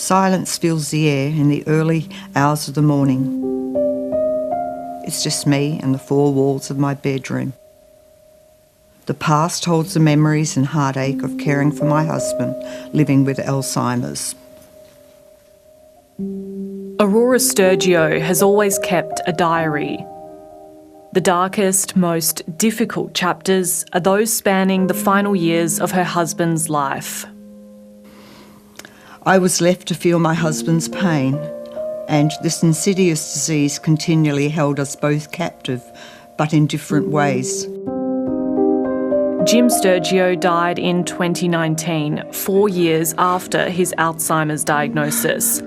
Silence fills the air in the early hours of the morning. It's just me and the four walls of my bedroom. The past holds the memories and heartache of caring for my husband living with Alzheimer's. Aurora Sturgio has always kept a diary. The darkest, most difficult chapters are those spanning the final years of her husband's life. I was left to feel my husband's pain, and this insidious disease continually held us both captive, but in different ways. Jim Sturgio died in 2019, 4 years after his Alzheimer's diagnosis.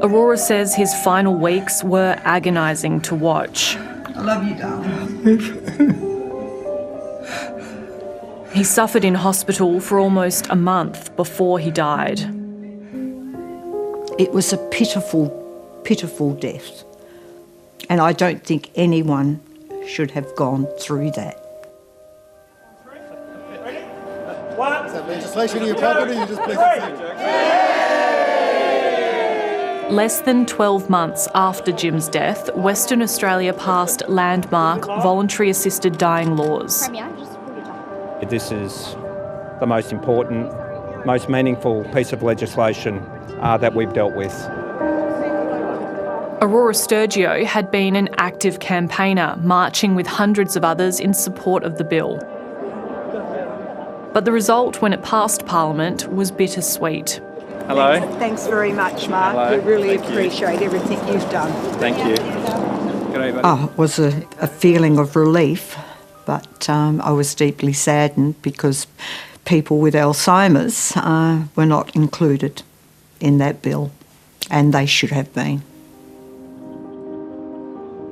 Aurora says his final weeks were agonising to watch. I love you, darling. He suffered in hospital for almost a month before he died. It was a pitiful, pitiful death. And I don't think anyone should have gone through that. Is that legislation in your pocket, or you just please it? Less than 12 months after Jim's death, Western Australia passed landmark voluntary assisted dying laws. This is the most important, most meaningful piece of legislation that we've dealt with. Aurora Sturgio had been an active campaigner, marching with hundreds of others in support of the bill. But the result when it passed Parliament was bittersweet. Hello. Thanks very much, Mark. Hello. We really appreciate everything you've done. Thank you. Good evening. Oh, it was a feeling of relief, but I was deeply saddened because people with Alzheimer's were not included in that bill, and they should have been.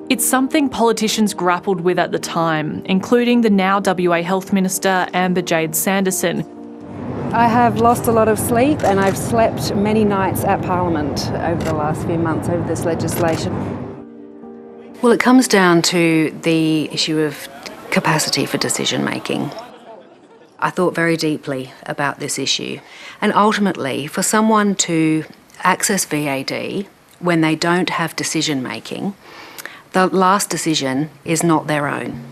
It's something politicians grappled with at the time, including the now WA Health Minister Amber Jade Sanderson. I have lost a lot of sleep, and I've slept many nights at Parliament over the last few months over this legislation. Well, it comes down to the issue of capacity for decision making. I thought very deeply about this issue, and ultimately for someone to access VAD when they don't have decision making, the last decision is not their own.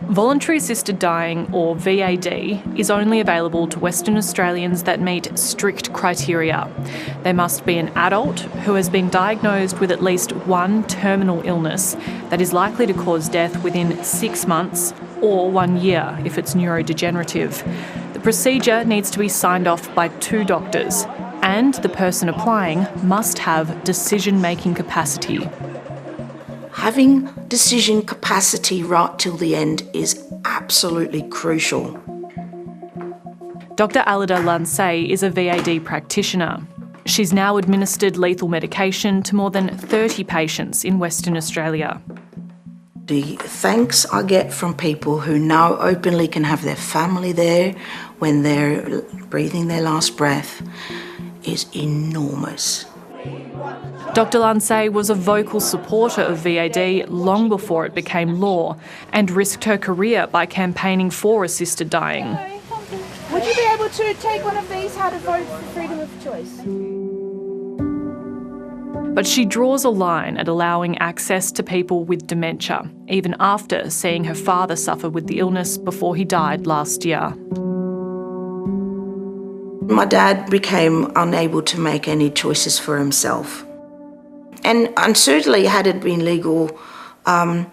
Voluntary assisted dying, or VAD, is only available to Western Australians that meet strict criteria. They must be an adult who has been diagnosed with at least one terminal illness that is likely to cause death within 6 months or 1 year if it's neurodegenerative. The procedure needs to be signed off by 2 doctors, and the person applying must have decision-making capacity. Having decision capacity right till the end is absolutely crucial. Dr. Alida Lansay is a VAD practitioner. She's now administered lethal medication to more than 30 patients in Western Australia. The thanks I get from people who now openly can have their family there when they're breathing their last breath is enormous. Dr. Lansay was a vocal supporter of VAD long before it became law and risked her career by campaigning for assisted dying. Would you be able to take one of these, how to vote for freedom of choice? But she draws a line at allowing access to people with dementia, even after seeing her father suffer with the illness before he died last year. My dad became unable to make any choices for himself. And certainly, had it been legal, I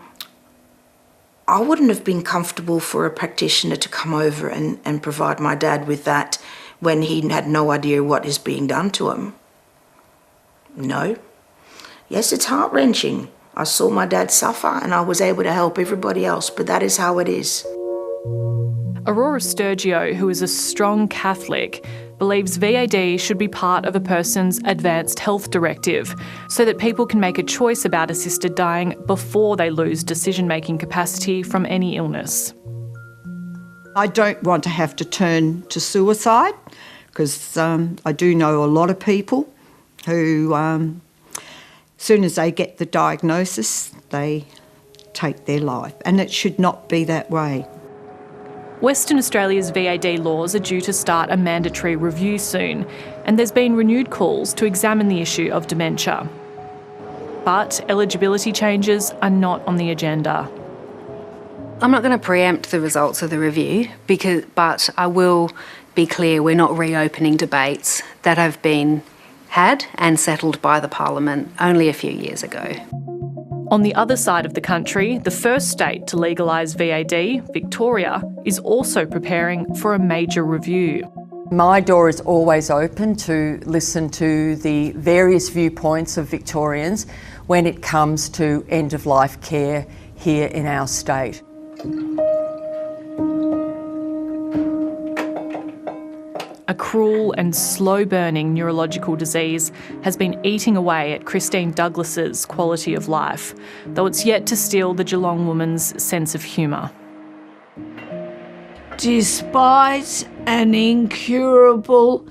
wouldn't have been comfortable for a practitioner to come over and provide my dad with that when he had no idea what is being done to him. No. Yes, it's heart-wrenching. I saw my dad suffer and I was able to help everybody else, but that is how it is. Aurora Sturgio, who is a strong Catholic, believes VAD should be part of a person's advanced health directive so that people can make a choice about assisted dying before they lose decision-making capacity from any illness. I don't want to have to turn to suicide because I do know a lot of people who, as soon as they get the diagnosis, they take their life, and it should not be that way. Western Australia's VAD laws are due to start a mandatory review soon, and there's been renewed calls to examine the issue of dementia. But eligibility changes are not on the agenda. I'm not going to preempt the results of the review, but I will be clear we're not reopening debates that have been had and settled by the Parliament only a few years ago. On the other side of the country, the first state to legalise VAD, Victoria, is also preparing for a major review. My door is always open to listen to the various viewpoints of Victorians when it comes to end-of-life care here in our state. A cruel and slow-burning neurological disease has been eating away at Christine Douglas's quality of life, though it's yet to steal the Geelong woman's sense of humour. Despite an incurable,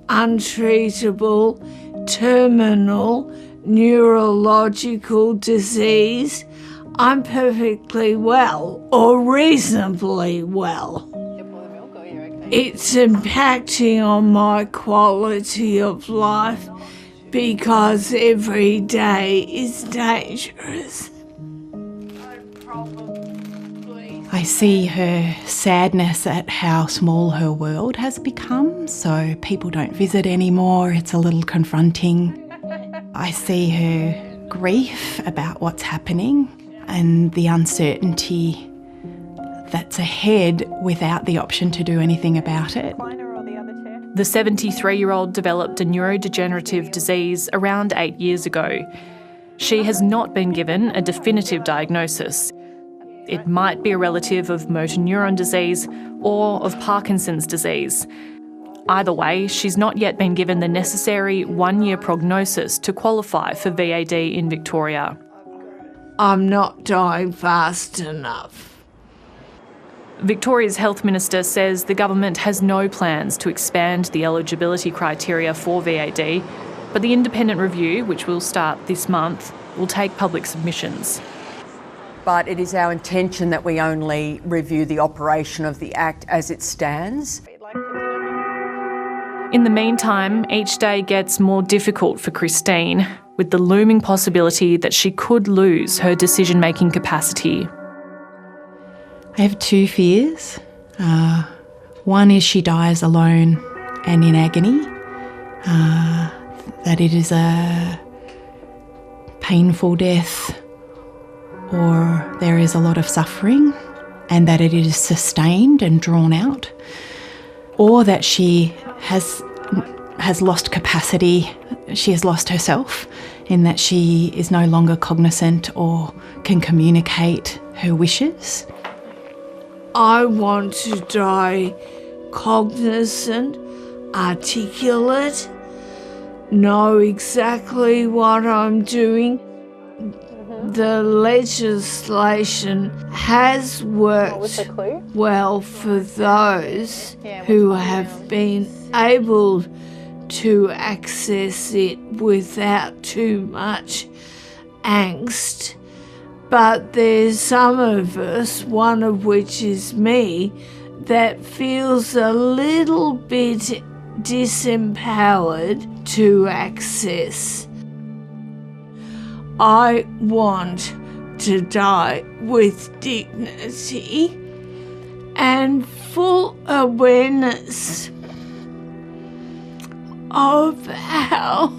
untreatable, terminal neurological disease, I'm perfectly well, or reasonably well. It's impacting on my quality of life because every day is dangerous. I see her sadness at how small her world has become, so people don't visit anymore. It's a little confronting. I see her grief about what's happening and the uncertainty that's ahead without the option to do anything about it. The 73-year-old developed a neurodegenerative disease around 8 years ago. She has not been given a definitive diagnosis. It might be a relative of motor neuron disease or of Parkinson's disease. Either way, she's not yet been given the necessary one-year prognosis to qualify for VAD in Victoria. I'm not dying fast enough. Victoria's Health Minister says the government has no plans to expand the eligibility criteria for VAD, but the independent review, which will start this month, will take public submissions. But it is our intention that we only review the operation of the Act as it stands. In the meantime, each day gets more difficult for Christine, with the looming possibility that she could lose her decision-making capacity. I have two fears. One is she dies alone and in agony, that it is a painful death or there is a lot of suffering and that it is sustained and drawn out, or that she has lost capacity, she has lost herself in that she is no longer cognizant or can communicate her wishes. I want to die cognizant, articulate, know exactly what I'm doing. The legislation has worked well for those who have been able to access it without too much angst. But there's some of us, one of which is me, that feels a little bit disempowered to access. I want to die with dignity and full awareness of how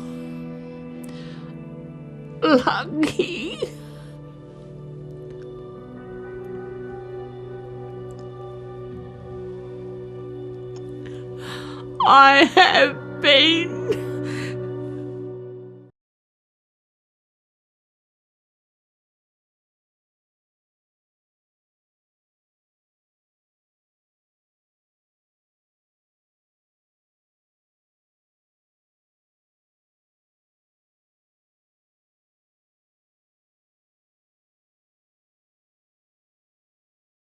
lucky I have been.